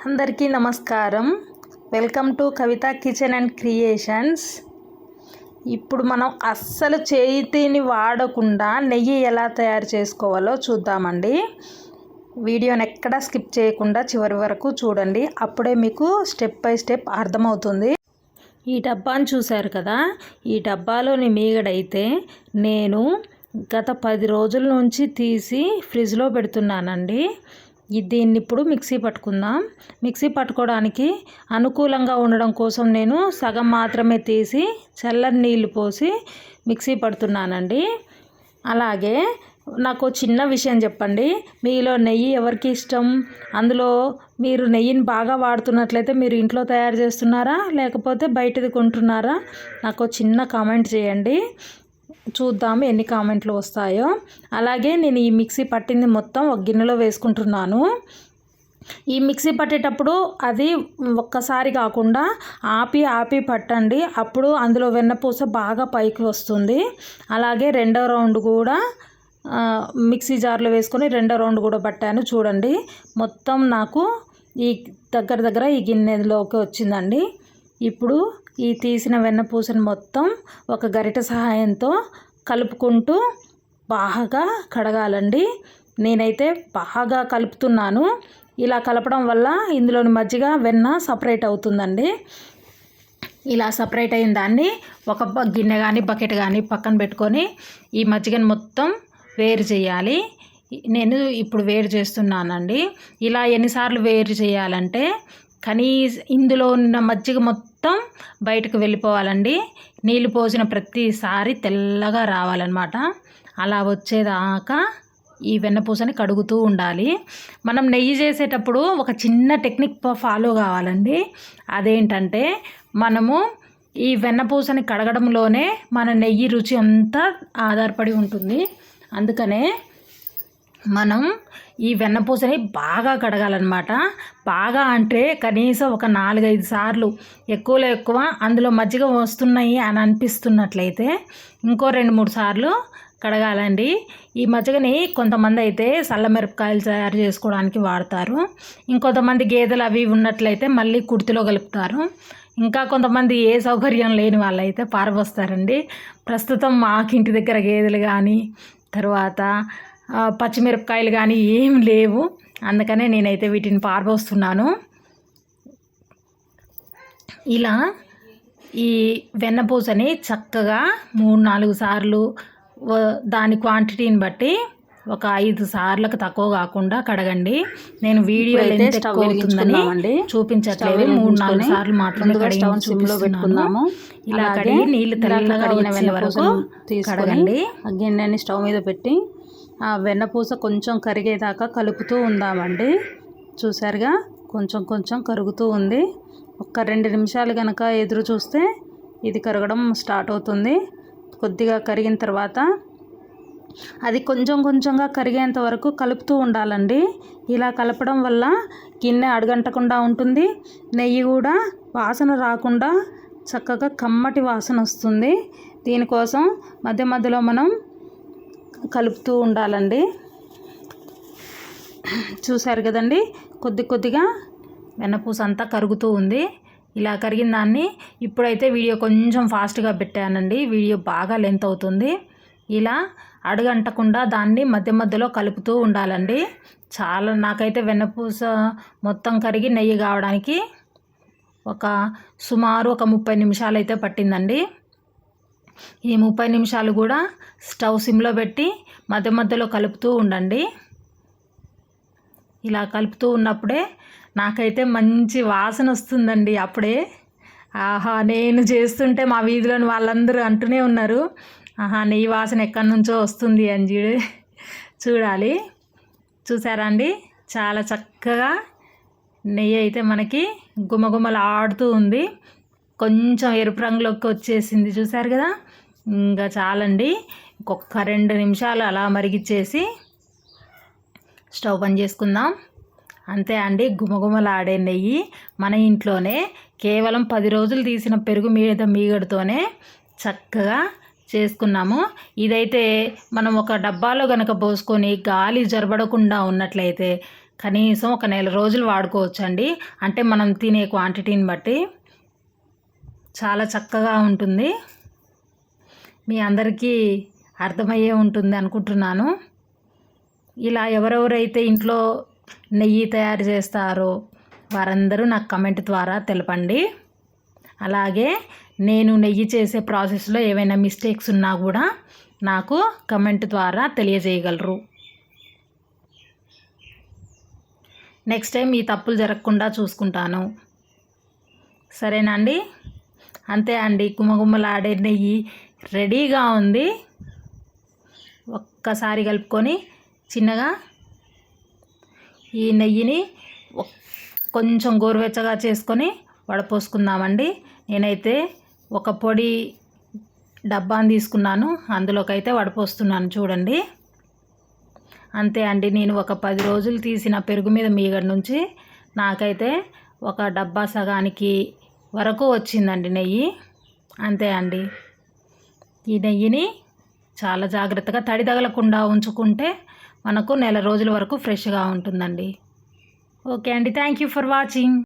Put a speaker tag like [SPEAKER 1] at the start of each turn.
[SPEAKER 1] అందరికీ నమస్కారం. Welcome to Kavitha kitchen and creations. ఇప్పుడు మనం అస్సలు చేతిని వాడకుండా నెయ్యి ఎలా తయారు చేసుకోవాలో చూద్దామండి. వీడియోని ఎక్కడా స్కిప్ చేయకుండా చివరి వరకు చూడండి. అప్పుడే మీకు స్టెప్ బై స్టెప్ అర్థమవుతుంది. ఈ డబ్బాని చూశారు కదా, ఈ డబ్బాలోని మీగడైతే నేను గత 10 రోజుల నుంచి తీసి ఫ్రిడ్జ్లో పెడుతున్నానండి. దీన్ని ఇప్పుడు మిక్సీ పట్టుకుందాం. మిక్సీ పట్టుకోవడానికి అనుకూలంగా ఉండడం కోసం నేను సగం మాత్రమే తీసి చల్లని నీళ్ళు పోసి మిక్సీ పడుతున్నానండి. అలాగే నాకు చిన్న విషయం చెప్పండి, మీలో నెయ్యి ఎవరికి ఇష్టం? అందులో మీరు నెయ్యిని బాగా వాడుతున్నట్లయితే మీరు ఇంట్లో తయారు చేస్తున్నారా లేకపోతే బయటది కొంటున్నారా? నాకు చిన్న కామెంట్ చేయండి, చూద్దాము ఎన్ని కామెంట్లు వస్తాయో. అలాగే నేను ఈ మిక్సీ పట్టింది మొత్తం ఒక గిన్నెలో వేసుకుంటున్నాను. ఈ మిక్సీ పట్టేటప్పుడు అది ఒక్కసారి కాకుండా ఆపి పట్టండి, అప్పుడు అందులో వెన్నపూస బాగా పైకి వస్తుంది. అలాగే రెండో రౌండ్ కూడా మిక్సీ జార్లో వేసుకొని రెండో రౌండ్ కూడా పట్టాను. చూడండి, మొత్తం నాకు ఈ దగ్గర ఈ గిన్నెలోకి వచ్చిందండి. ఇప్పుడు ఈ తీసిన వెన్నపూసను మొత్తం ఒక గరిటె సహాయంతో కలుపుకుంటూ బాగా కడగాలండి. నేనైతే బాగా కలుపుతున్నాను. ఇలా కలపడం వల్ల ఇందులోని మజ్జిగ వెన్న సపరేట్ అవుతుందండి. ఇలా సపరేట్ అయిన దాన్ని ఒక గిన్నె కానీ బకెట్ కానీ పక్కన పెట్టుకొని ఈ మజ్జిగను మొత్తం వేరు చేయాలి. నేను ఇప్పుడు వేరు చేస్తున్నానండి. ఇలా ఎన్నిసార్లు వేరు చేయాలంటే ఇందులో ఉన్న మజ్జిగ మొత్తం బయటకు వెళ్ళిపోవాలండి. నీళ్ళు పోసిన ప్రతిసారి తెల్లగా రావాలన్నమాట. అలా వచ్చేదాకా ఈ వెన్నపూసని కడుగుతూ ఉండాలి. మనం నెయ్యి చేసేటప్పుడు ఒక చిన్న టెక్నిక్ ఫాలో కావాలండి. అదేంటంటే, మనము ఈ వెన్నపూసని కడగడంలోనే మన నెయ్యి రుచి అంతా ఆధారపడి ఉంటుంది. అందుకనే మనం ఈ వెన్నపూసని బాగా కడగాలన్నమాట. బాగా అంటే కనీసం ఒక 4-5 సార్లు, ఎక్కువలో ఎక్కువ అందులో మజ్జిగ వస్తున్నాయి అని అనిపిస్తున్నట్లయితే ఇంకో 2-3 సార్లు కడగాలండి. ఈ మజ్జిగని కొంతమంది అయితే చల్లమిరపకాయలు తయారు చేసుకోవడానికి వాడతారు. ఇంకొంతమంది గేదెలు అవి ఉన్నట్లయితే మళ్ళీ కుర్తిలో కలుపుతారు. ఇంకా కొంతమంది ఏ సౌకర్యం లేని వాళ్ళైతే పారబోస్తారండి. ప్రస్తుతం మాకు ఇంటి దగ్గర గేదెలు కానీ తర్వాత పచ్చిమిరపకాయలు కానీ ఏం లేవు, అందుకనే నేనైతే వీటిని పారబోస్తున్నాను. ఇలా ఈ వెన్నపూసని చక్కగా 3-4 సార్లు దాని క్వాంటిటీని బట్టి ఒక 5 సార్లకు తక్కువ కాకుండా కడగండి. నేను వీడియో ఎంత ఎక్కువ అవుతుందని చూపించట్లేదు, 3-4 సార్లు మాత్రమే కడిగి చూపిస్తున్నాను. ఇలా కడిగి నీళ్ళు తెల్లగా కడిగిన వరకు కడగండి. గిన్నెని స్టవ్ మీద పెట్టి ఆ వెన్నపూస కొంచెం కరిగేదాకా కలుపుతూ ఉందామండి. చూసారుగా, కొంచెం కరుగుతూ ఉంది. ఒక 2 నిమిషాలు కనుక ఎదురు చూస్తే ఇది కరగడం స్టార్ట్ అవుతుంది. కొద్దిగా కరిగిన తర్వాత అది కొంచెంగా కరిగేంత వరకు కలుపుతూ ఉండాలండి. ఇలా కలపడం వల్ల గిన్నె అడుగంటకుండా ఉంటుంది. నెయ్యి కూడా వాసన రాకుండా చక్కగా కమ్మటి వాసన వస్తుంది. దీనికోసం మధ్యలో మనం కలుపుతూ ఉండాలండి. చూశారు కదండి, కొద్దిగా వెన్నపూస అంతా కరుగుతూ ఉంది. ఇలా కరిగిన దాన్ని ఇప్పుడైతే వీడియో కొంచెం ఫాస్ట్గా పెట్టానండి, వీడియో బాగా లెంత్ అవుతుంది. ఇలా అడుగంటకుండా దాన్ని మధ్యలో కలుపుతూ ఉండాలండి. నాకైతే వెన్నపూస మొత్తం కరిగి నెయ్యి కావడానికి సుమారు ఒక 30 నిమిషాలు అయితే పట్టిందండి. ఈ 30 నిమిషాలు కూడా స్టవ్ సిమ్లో పెట్టి మధ్యలో కలుపుతూ ఉండండి. ఇలా కలుపుతూ ఉన్నప్పుడే నాకైతే మంచి వాసన వస్తుందండి. అప్పుడే ఆహా, నేను చేస్తుంటే మా వీధిలోని వాళ్ళందరూ అంటూనే ఉన్నారు, ఆహా నెయ్యి వాసన ఎక్కడి నుంచో వస్తుంది అని చూడాలి. చూసారా అండి, చాలా చక్కగా నెయ్యి అయితే మనకి గుమగుమలాడుతూ ఉంది. కొంచెం ఎరుపు రంగులోకి వచ్చేసింది, చూసారు కదా. ఇంకా చాలండి, ఇంకొక 2 నిమిషాలు అలా మరిగిచ్చేసి స్టవ్ బంద్ చేసుకుందాం. అంతే అండి, గుమగుమలాడే నెయ్యి మన ఇంట్లోనే కేవలం 10 రోజులు తీసిన పెరుగు మీద మీగడతోనే చక్కగా చేసుకున్నాము. ఇదైతే మనం ఒక డబ్బాలో కనుక పోసుకొని గాలి జరబడకుండా ఉన్నట్లయితే కనీసం ఒక నెల రోజులు వాడుకోవచ్చండి. అంటే మనం తినే క్వాంటిటీని బట్టి చాలా చక్కగా ఉంటుంది. మీ అందరికీ అర్థమయ్యే ఉంటుంది అనుకుంటున్నాను. ఇలా ఎవరెవరైతే ఇంట్లో నెయ్యి తయారు చేస్తారో వారందరూ నాకు కమెంట్ ద్వారా తెలపండి. అలాగే నేను నెయ్యి చేసే ప్రాసెస్లో ఏవైనా మిస్టేక్స్ ఉన్నా కూడా నాకు కమెంట్ ద్వారా తెలియజేయగలరు. నెక్స్ట్ టైం ఈ తప్పులు జరగకుండా చూసుకుంటాను. సరేనా అండి? అంతే అండి, గుమగుమలాడే నెయ్యి రెడీగా ఉంది. ఒక్కసారి కలుపుకొని చిన్నగా ఈ నెయ్యిని కొంచెం గోరువెచ్చగా చేసుకొని వడపోసుకుందామండి. నేనైతే ఒక పొడి డబ్బాని తీసుకున్నాను, అందులోకి అయితే వడపోస్తున్నాను చూడండి. అంతే అండి, నేను ఒక 10 రోజులు తీసిన పెరుగు మీద మీగడ నుంచి నాకైతే ఒక డబ్బా సగానికి వరకు వచ్చిందండి నెయ్యి. అంతే అండి, ఈ నెయ్యిని చాలా జాగ్రత్తగా తడి తగలకుండా ఉంచుకుంటే మనకు నెల రోజుల వరకు ఫ్రెష్గా ఉంటుందండి. ఓకే అండి, థ్యాంక్ యూ ఫర్ వాచింగ్.